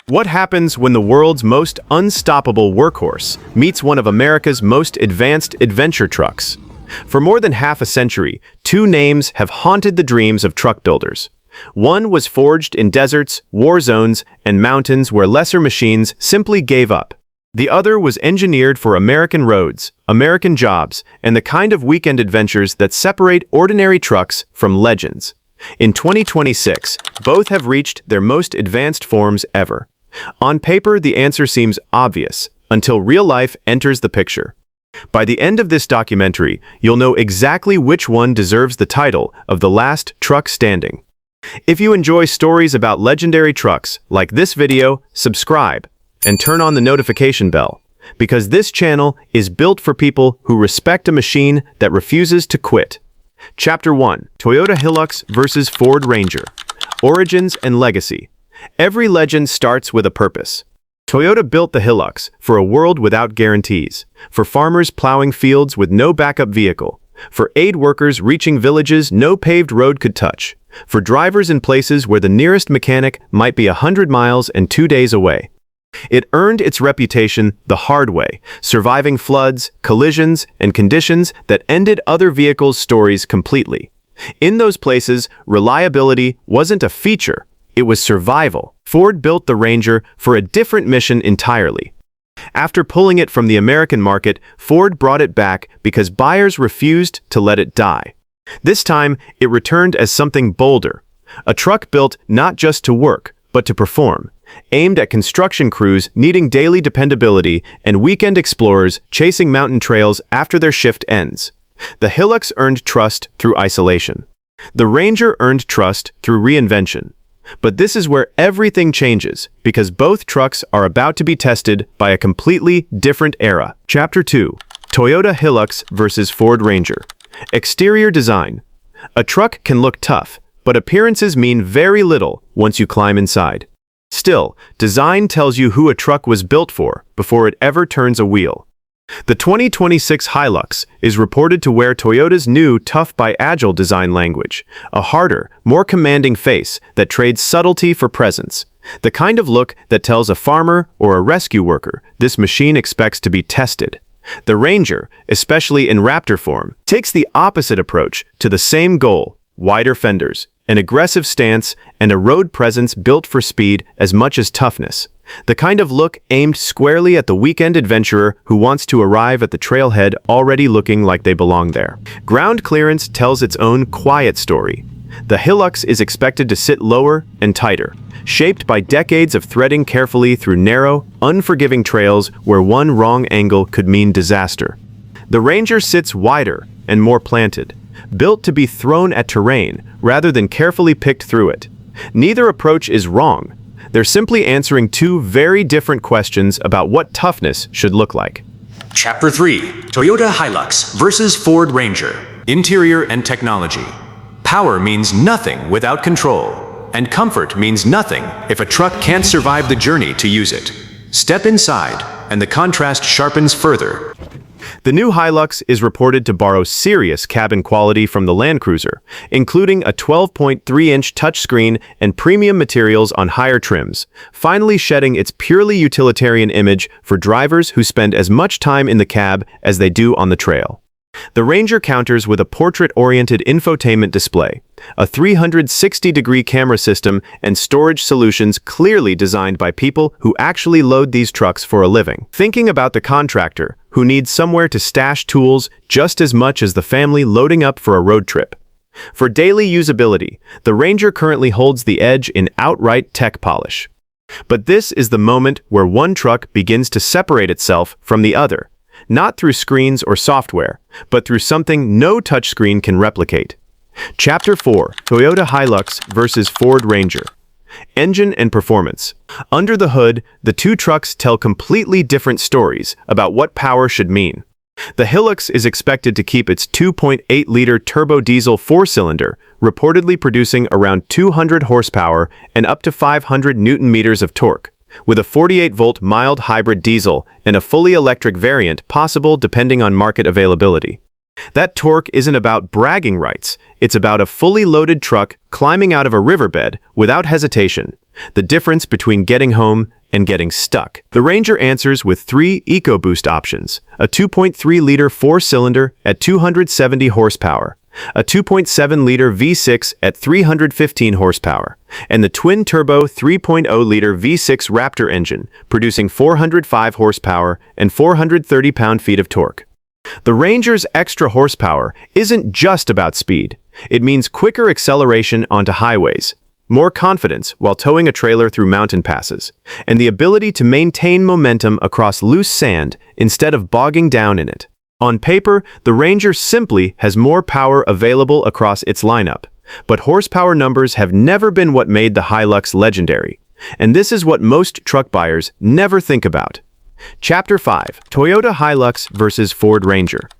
What happens when the world's most unstoppable workhorse meets one of America's most advanced adventure trucks? For more than half a century, two names have haunted the dreams of truck builders. One was forged in deserts, war zones, and mountains where lesser machines simply gave up. The other was engineered for American roads, American jobs, and the kind of weekend adventures that separate ordinary trucks from legends. In 2026, both have reached their most advanced forms ever. On paper, the answer seems obvious, until real life enters the picture. By the end of this documentary, you'll know exactly which one deserves the title of the last truck standing. If you enjoy stories about legendary trucks, like this video, subscribe, and turn on the notification bell, because this channel is built for people who respect a machine that refuses to quit. Chapter 1. Toyota Hilux vs. Ford Ranger. Origins and Legacy. Every legend starts with a purpose. Toyota built the Hilux for a world without guarantees, for farmers plowing fields with no backup vehicle, for aid workers reaching villages no paved road could touch, for drivers in places where the nearest mechanic might be 100 miles and 2 days away. It earned its reputation the hard way, surviving floods, collisions, and conditions that ended other vehicles' stories completely. In those places, reliability wasn't a feature, it was survival. Ford built the Ranger for a different mission entirely. After pulling it from the American market, Ford brought it back because buyers refused to let it die. This time, it returned as something bolder. A truck built not just to work, but to perform, aimed at construction crews needing daily dependability and weekend explorers chasing mountain trails after their shift ends. The Hilux earned trust through isolation. The Ranger earned trust through reinvention. But this is where everything changes, because both trucks are about to be tested by a completely different era. Chapter 2. Toyota Hilux vs. Ford Ranger. Exterior design. A truck can look tough, but appearances mean very little once you climb inside. Still, design tells you who a truck was built for before it ever turns a wheel. The 2026 Hilux is reported to wear Toyota's new tough by agile design language, a harder, more commanding face that trades subtlety for presence, the kind of look that tells a farmer or a rescue worker this machine expects to be tested. The Ranger, especially in Raptor form, takes the opposite approach to the same goal: wider fenders, an aggressive stance, and a road presence built for speed as much as toughness. The kind of look aimed squarely at the weekend adventurer who wants to arrive at the trailhead already looking like they belong there. Ground clearance tells its own quiet story. The Hilux is expected to sit lower and tighter, shaped by decades of threading carefully through narrow, unforgiving trails where one wrong angle could mean disaster. The Ranger sits wider and more planted, built to be thrown at terrain rather than carefully picked through it. Neither approach is wrong. They're simply answering two very different questions about what toughness should look like. Chapter 3. Toyota Hilux vs. Ford Ranger. Interior and Technology. Power means nothing without control, and comfort means nothing if a truck can't survive the journey to use it. Step inside, and the contrast sharpens further. The new Hilux is reported to borrow serious cabin quality from the Land Cruiser, including a 12.3-inch touchscreen and premium materials on higher trims, finally shedding its purely utilitarian image for drivers who spend as much time in the cab as they do on the trail. The Ranger counters with a portrait-oriented infotainment display, a 360-degree camera system, and storage solutions clearly designed by people who actually load these trucks for a living. Thinking about the contractor who needs somewhere to stash tools just as much as the family loading up for a road trip. For daily usability, the Ranger currently holds the edge in outright tech polish. But this is the moment where one truck begins to separate itself from the other, not through screens or software, but through something no touchscreen can replicate. Chapter 4. Toyota Hilux vs. Ford Ranger. Engine and performance. Under the hood, the two trucks tell completely different stories about what power should mean. The Hilux is expected to keep its 2.8-liter turbo diesel four-cylinder, reportedly producing around 200 horsepower and up to 500 newton-meters of torque, with a 48-volt mild hybrid diesel and a fully electric variant possible depending on market availability. That torque isn't about bragging rights, it's about a fully loaded truck climbing out of a riverbed without hesitation, the difference between getting home and getting stuck. The Ranger answers with 3 EcoBoost options: a 2.3-liter 4-cylinder at 270 horsepower, a 2.7-liter V6 at 315 horsepower, and the twin-turbo 3.0-liter V6 Raptor engine, producing 405 horsepower and 430 pound-feet of torque. The Ranger's extra horsepower isn't just about speed. It means quicker acceleration onto highways, more confidence while towing a trailer through mountain passes, and the ability to maintain momentum across loose sand instead of bogging down in it. On paper, the Ranger simply has more power available across its lineup, but horsepower numbers have never been what made the Hilux legendary, and this is what most truck buyers never think about. Chapter 5: Toyota Hilux versus Ford Ranger.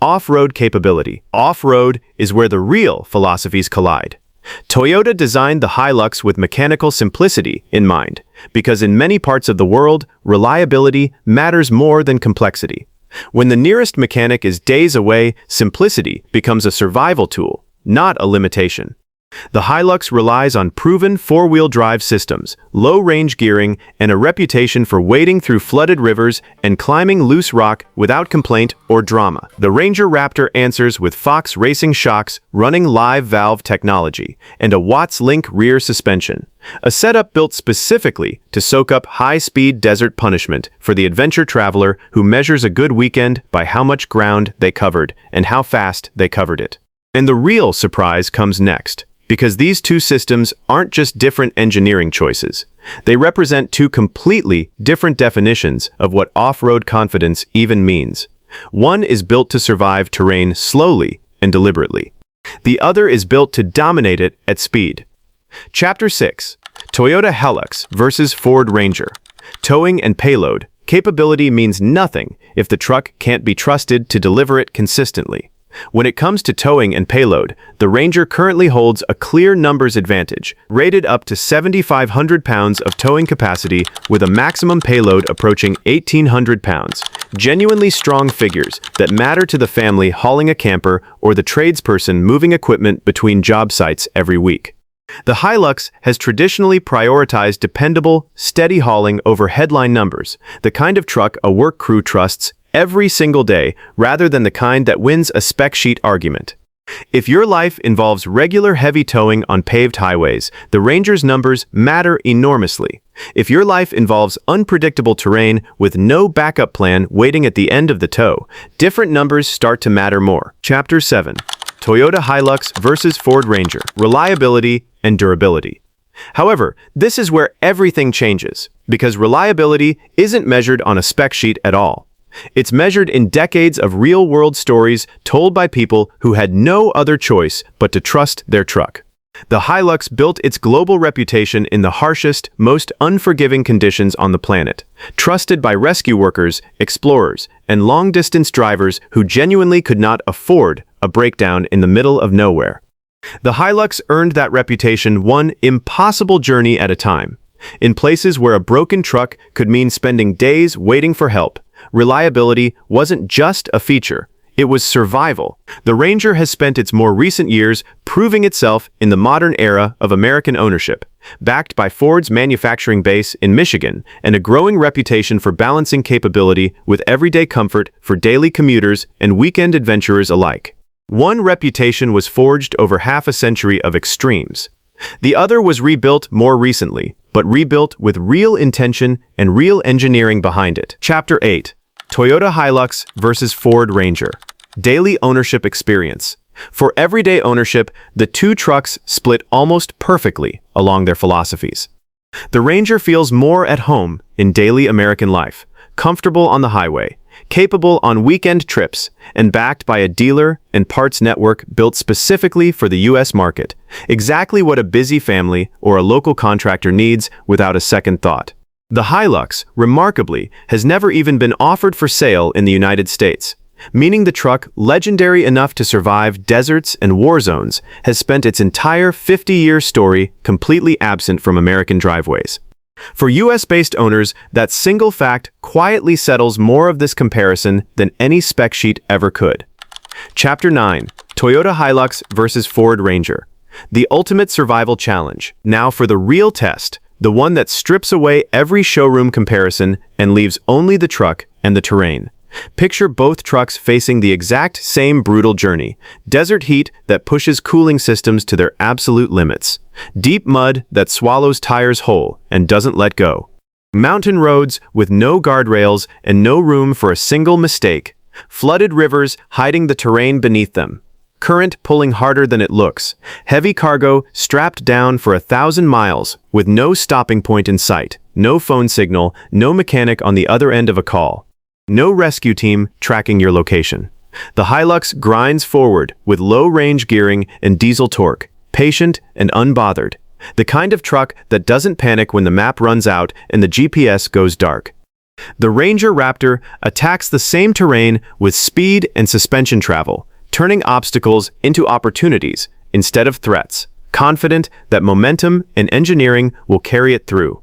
Off-road capability. Off-road is where the real philosophies collide. Toyota designed the Hilux with mechanical simplicity in mind, because in many parts of the world, reliability matters more than complexity. When the nearest mechanic is days away, simplicity becomes a survival tool, not a limitation. The Hilux relies on proven four-wheel drive systems, low-range gearing, and a reputation for wading through flooded rivers and climbing loose rock without complaint or drama. The Ranger Raptor answers with Fox racing shocks running live valve technology and a Watts Link rear suspension, a setup built specifically to soak up high-speed desert punishment for the adventure traveler who measures a good weekend by how much ground they covered and how fast they covered it. And the real surprise comes next. Because these two systems aren't just different engineering choices. They represent two completely different definitions of what off-road confidence even means. One is built to survive terrain slowly and deliberately. The other is built to dominate it at speed. Chapter 6: Toyota Hilux versus Ford Ranger. Towing and payload. Capability means nothing if the truck can't be trusted to deliver it consistently. When it comes to towing and payload, the Ranger currently holds a clear numbers advantage, rated up to 7,500 pounds of towing capacity with a maximum payload approaching 1,800 pounds. Genuinely strong figures that matter to the family hauling a camper or the tradesperson moving equipment between job sites every week. The Hilux has traditionally prioritized dependable, steady hauling over headline numbers, the kind of truck a work crew trusts every single day, rather than the kind that wins a spec sheet argument. If your life involves regular heavy towing on paved highways, the Ranger's numbers matter enormously. If your life involves unpredictable terrain with no backup plan waiting at the end of the tow, different numbers start to matter more. Chapter 7: Toyota Hilux versus Ford Ranger. Reliability and durability. However, this is where everything changes, because reliability isn't measured on a spec sheet at all. It's measured in decades of real-world stories told by people who had no other choice but to trust their truck. The Hilux built its global reputation in the harshest, most unforgiving conditions on the planet, trusted by rescue workers, explorers, and long-distance drivers who genuinely could not afford a breakdown in the middle of nowhere. The Hilux earned that reputation one impossible journey at a time. In places where a broken truck could mean spending days waiting for help, reliability wasn't just a feature, it was survival. The Ranger has spent its more recent years proving itself in the modern era of American ownership, backed by Ford's manufacturing base in Michigan and a growing reputation for balancing capability with everyday comfort for daily commuters and weekend adventurers alike. One reputation was forged over half a century of extremes. The other was rebuilt more recently, but rebuilt with real intention and real engineering behind it. Chapter 8: Toyota Hilux versus Ford Ranger. Daily ownership experience. For everyday ownership, the two trucks split almost perfectly along their philosophies. The Ranger feels more at home in daily American life, comfortable on the highway, capable on weekend trips, and backed by a dealer and parts network built specifically for the U.S. market, exactly what a busy family or a local contractor needs without a second thought. The Hilux, remarkably, has never even been offered for sale in the United States, meaning the truck, legendary enough to survive deserts and war zones, has spent its entire 50-year story completely absent from American driveways. For US-based owners, that single fact quietly settles more of this comparison than any spec sheet ever could. Chapter 9: Toyota Hilux versus Ford Ranger. The ultimate survival challenge. Now for the real test, the one that strips away every showroom comparison and leaves only the truck and the terrain. Picture both trucks facing the exact same brutal journey: desert heat that pushes cooling systems to their absolute limits, deep mud that swallows tires whole and doesn't let go, mountain roads with no guardrails and no room for a single mistake, flooded rivers hiding the terrain beneath them, current pulling harder than it looks, heavy cargo strapped down for 1,000 miles with no stopping point in sight, no phone signal, no mechanic on the other end of a call, no rescue team tracking your location. The Hilux grinds forward with low-range gearing and diesel torque, patient and unbothered. The kind of truck that doesn't panic when the map runs out and the GPS goes dark. The Ranger Raptor attacks the same terrain with speed and suspension travel, turning obstacles into opportunities instead of threats, confident that momentum and engineering will carry it through.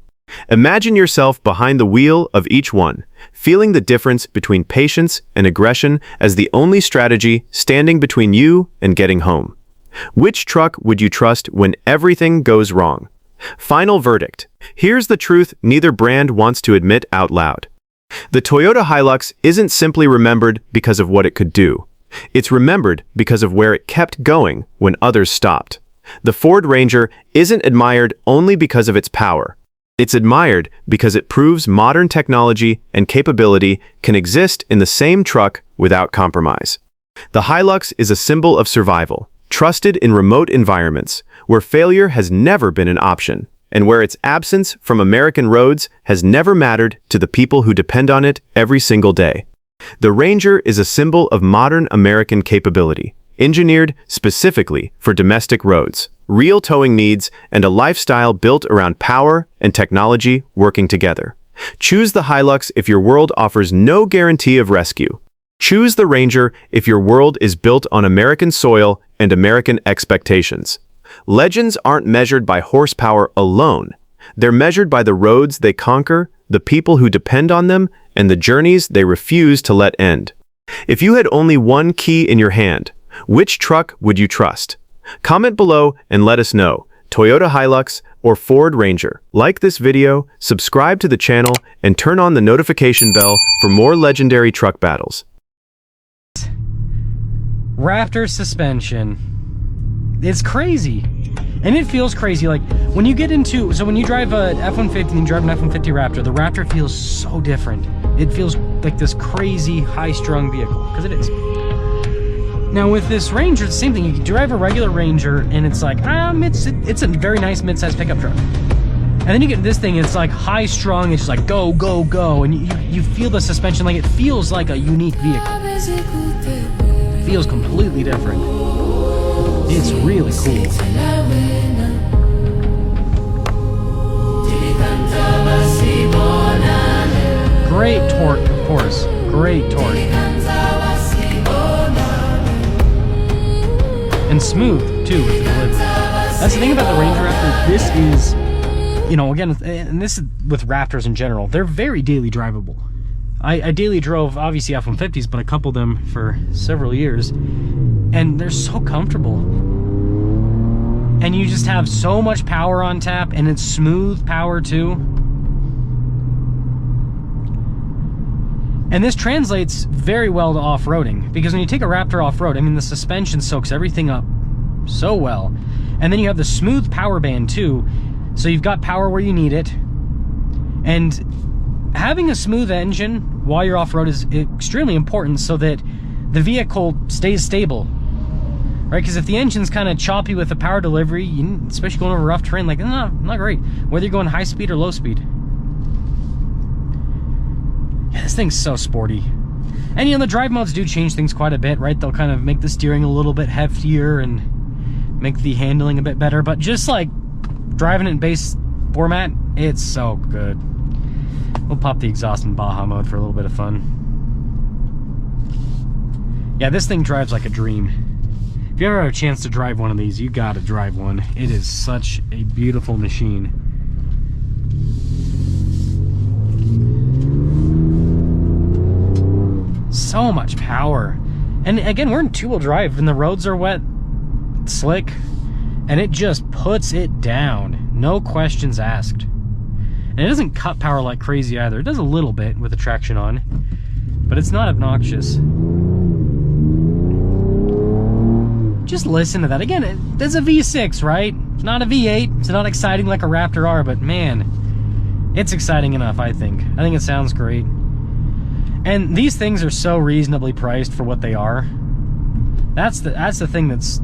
Imagine yourself behind the wheel of each one, feeling the difference between patience and aggression as the only strategy standing between you and getting home. Which truck would you trust when everything goes wrong? Final verdict. Here's the truth neither brand wants to admit out loud. The Toyota Hilux isn't simply remembered because of what it could do. It's remembered because of where it kept going when others stopped. The Ford Ranger isn't admired only because of its power. It's admired because it proves modern technology and capability can exist in the same truck without compromise. The Hilux is a symbol of survival, trusted in remote environments where failure has never been an option, and where its absence from American roads has never mattered to the people who depend on it every single day. The Ranger is a symbol of modern American capability, engineered specifically for domestic roads, real towing needs, and a lifestyle built around power and technology working together. Choose the Hilux if your world offers no guarantee of rescue. Choose the Ranger if your world is built on American soil and American expectations. Legends aren't measured by horsepower alone. They're measured by the roads they conquer, the people who depend on them, and the journeys they refuse to let end. If you had only one key in your hand, which truck would you trust? Comment below and let us know. Toyota Hilux or Ford Ranger. Like this video, subscribe to the channel, and turn on the notification bell for more legendary truck battles. Raptor suspension. It's crazy. And it feels crazy. Like when you get into, so when you drive a F-150 and you drive an F-150 Raptor, the Raptor feels so different. It feels like this crazy high-strung vehicle, because it is. Now with this Ranger, it's the same thing. You can drive a regular Ranger and it's like, it's a very nice mid-size pickup truck. And then you get this thing, it's like high-strung, it's just like go, go, go. And you feel the suspension, like it feels like a unique vehicle. It feels completely different. It's really cool. Great torque, of course. Great torque. And smooth, too, with the delivery. That's the thing about the Ranger Raptor. This is, you know, again, and this is with Raptors in general, they're very daily drivable. I daily drove, obviously, F-150s, but I coupled them for several years. And they're so comfortable. And you just have so much power on tap, and it's smooth power, too. And this translates very well to off-roading, because when you take a Raptor off-road, I mean, the suspension soaks everything up so well. And then you have the smooth power band too, so you've got power where you need it. And having a smooth engine while you're off-road is extremely important so that the vehicle stays stable, right? Because if the engine's kind of choppy with the power delivery, especially going over rough terrain, like, not great, whether you're going high speed or low speed. Yeah, this thing's so sporty. And you know, the drive modes do change things quite a bit, right? They'll kind of make the steering a little bit heftier and make the handling a bit better, but just like driving it in base format, it's so good. We'll pop the exhaust in Baja mode for a little bit of fun. Yeah, this thing drives like a dream. If you ever have a chance to drive one of these, you gotta drive one. It is such a beautiful machine. So much power. And again, we're in two-wheel drive and the roads are wet, slick, and it just puts it down. No questions asked. And it doesn't cut power like crazy either. It does a little bit with the traction on, but it's not obnoxious. Just listen to that. Again, that's a V6, right? It's not a V8. It's not exciting like a Raptor R, but man, it's exciting enough, I think. I think it sounds great. And these things are so reasonably priced for what they are. That's the thing that's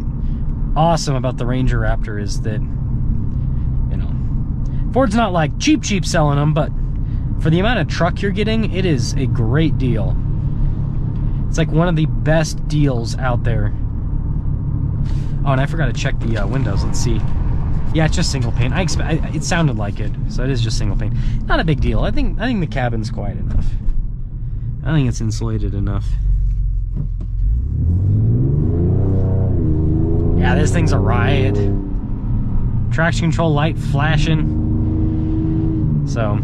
awesome about the Ranger Raptor, is that, you know, Ford's not like cheap selling them, but for the amount of truck you're getting, it is a great deal. It's like one of the best deals out there. Oh, and I forgot to check the windows. Let's see. Yeah, it's just single pane. It sounded like it, so it is just single pane. Not a big deal. I think the cabin's quiet enough. I think it's insulated enough. Yeah, this thing's a riot. Traction control light flashing. So,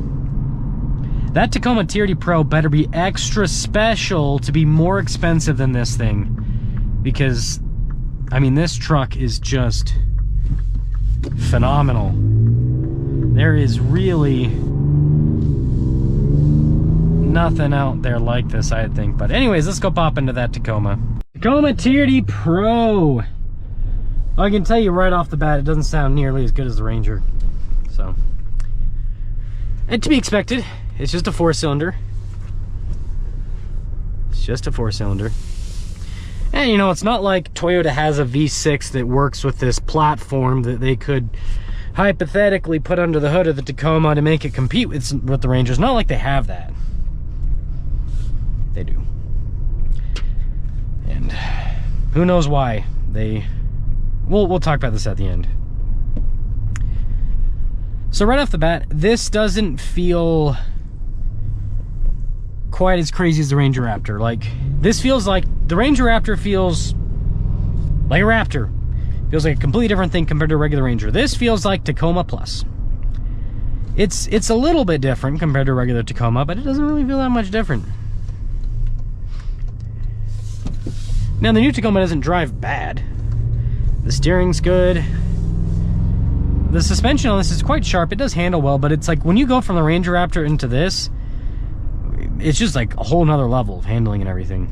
that Tacoma TRD Pro better be extra special to be more expensive than this thing. Because, I mean, this truck is just phenomenal. There is really nothing out there like this, I think. But anyways, let's go pop into that Tacoma. Tacoma TRD Pro. I can tell you right off the bat, it doesn't sound nearly as good as the Ranger. So, and to be expected, it's just a 4-cylinder. It's just a 4-cylinder. And you know, it's not like Toyota has a V6 that works with this platform that they could hypothetically put under the hood of the Tacoma to make it compete with the Ranger. It's not like they have that. They do. And who knows why they... We'll talk about this at the end. So right off the bat, this doesn't feel quite as crazy as the Ranger Raptor. Like, this feels like, the Ranger Raptor feels like a Raptor. Feels like a completely different thing compared to a regular Ranger. This feels like Tacoma Plus. It's a little bit different compared to a regular Tacoma, but it doesn't really feel that much different. Now, the new Tacoma doesn't drive bad. The steering's good. The suspension on this is quite sharp. It does handle well, but it's like when you go from the Ranger Raptor into this, it's just like a whole nother level of handling and everything.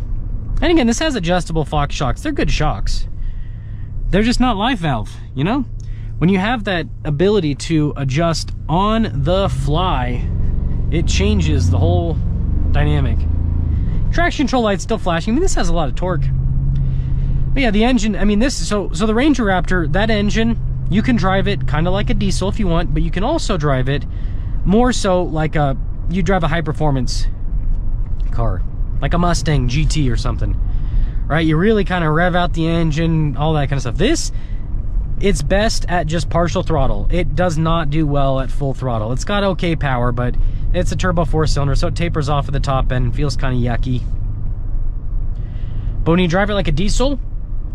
And again, this has adjustable Fox shocks. They're good shocks. They're just not live valve, you know? When you have that ability to adjust on the fly, it changes the whole dynamic. Traction control light's still flashing. I mean, this has a lot of torque. But yeah, the engine, I mean, so the Ranger Raptor, that engine, you can drive it kind of like a diesel if you want, but you can also drive it more so like you drive a high-performance car, like a Mustang GT or something, right? You really kind of rev out the engine, all that kind of stuff. This, it's best at just partial throttle. It does not do well at full throttle. It's got okay power, but it's a turbo 4-cylinder, so it tapers off at the top end, feels kind of yucky. But when you drive it like a diesel,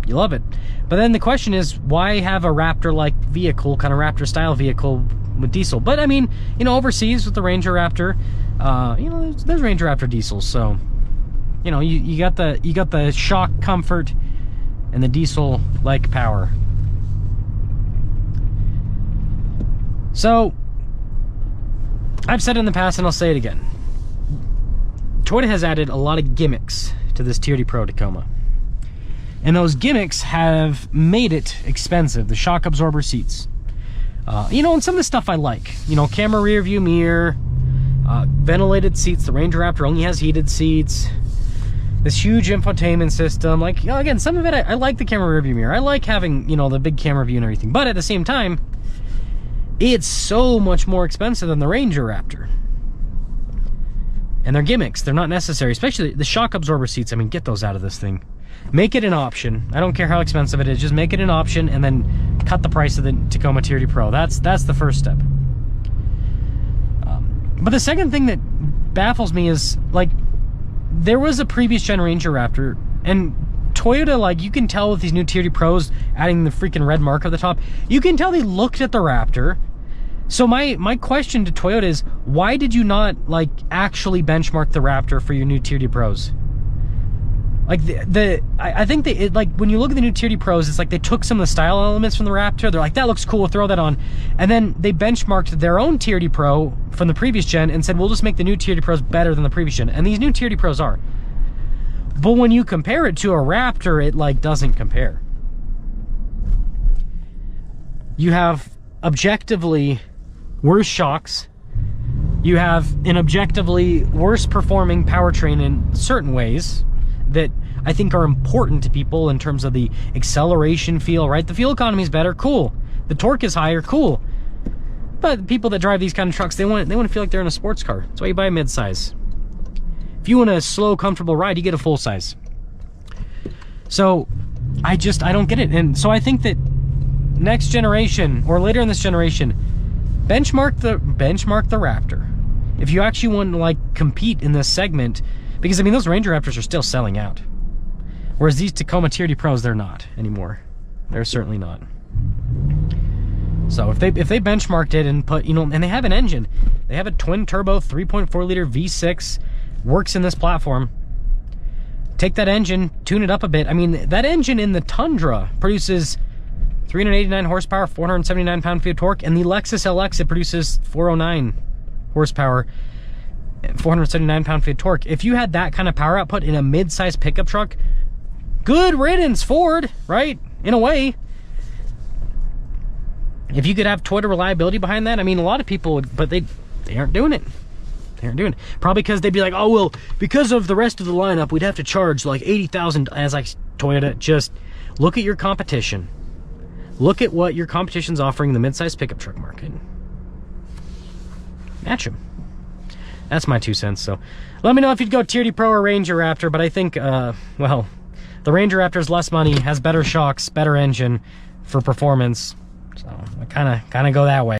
you love it. But then the question is, why have a Raptor-like vehicle, kind of Raptor-style vehicle with diesel? But I mean, you know, overseas with the Ranger Raptor, you know, there's Ranger Raptor diesels, so you know, you got the shock comfort and the diesel-like power. So, I've said it in the past and I'll say it again. Toyota has added a lot of gimmicks to this TRD Pro Tacoma. And those gimmicks have made it expensive. The shock absorber seats. You know, and some of the stuff I like. You know, camera rear view mirror, ventilated seats. The Ranger Raptor only has heated seats. This huge infotainment system. Like, you know, again, some of it, I like the camera rear view mirror. I like having, you know, the big camera view and everything. But at the same time, it's so much more expensive than the Ranger Raptor. And they're gimmicks. They're not necessary. Especially the shock absorber seats. I mean, get those out of this thing. Make it an option. I don't care how expensive it is. Just make it an option and then cut the price of the Tacoma TRD Pro. That's the first step. But the second thing that baffles me is, like, there was a previous gen Ranger Raptor, and Toyota, like, you can tell with these new TRD Pros adding the freaking red mark at the top, you can tell they looked at the Raptor. So my question to Toyota is, why did you not, like, actually benchmark the Raptor for your new TRD Pros? Like I think like when you look at the new Tier D Pros, it's like they took some of the style elements from the Raptor. They're like, that looks cool, throw that on. And then they benchmarked their own Tier D Pro from the previous gen and said, we'll just make the new Tier D Pros better than the previous gen. And these new Tier D Pros are. But when you compare it to a Raptor, it like doesn't compare. You have objectively worse shocks. You have an objectively worse performing powertrain in certain ways that I think are important to people in terms of the acceleration feel, right? The fuel economy is better, cool. The torque is higher, cool. But people that drive these kind of trucks, they want to feel like they're in a sports car. That's why you buy a midsize. If you want a slow, comfortable ride, you get a full size. So I don't get it. And so I think that next generation or later in this generation, benchmark the Raptor. If you actually want to like compete in this segment, because I mean those Ranger Raptors are still selling out, whereas these Tacoma Tier D Pros, they're not anymore. They're certainly not. So if they benchmarked it and put, you know, and they have an engine, they have a twin turbo 3.4 liter V6, works in this platform. Take that engine, tune it up a bit. I mean, that engine in the Tundra produces 389 horsepower, 479 pound-feet of torque, and the Lexus LX, it produces 409 horsepower, 479 pound-feet of torque. If you had that kind of power output in a mid-size pickup truck, good riddance, Ford, right? In a way. If you could have Toyota reliability behind that, I mean, a lot of people would, but they aren't doing it. They aren't doing it. Probably because they'd be like, oh, well, because of the rest of the lineup, we'd have to charge like $80,000. As like, Toyota, just look at your competition. Look at what your competition's offering in the mid-size pickup truck market. Match them. That's my 2 cents. So let me know if you'd go Tier D Pro or Ranger Raptor, but I think, well, the Ranger Raptor is less money, has better shocks, better engine for performance. So I kind of go that way.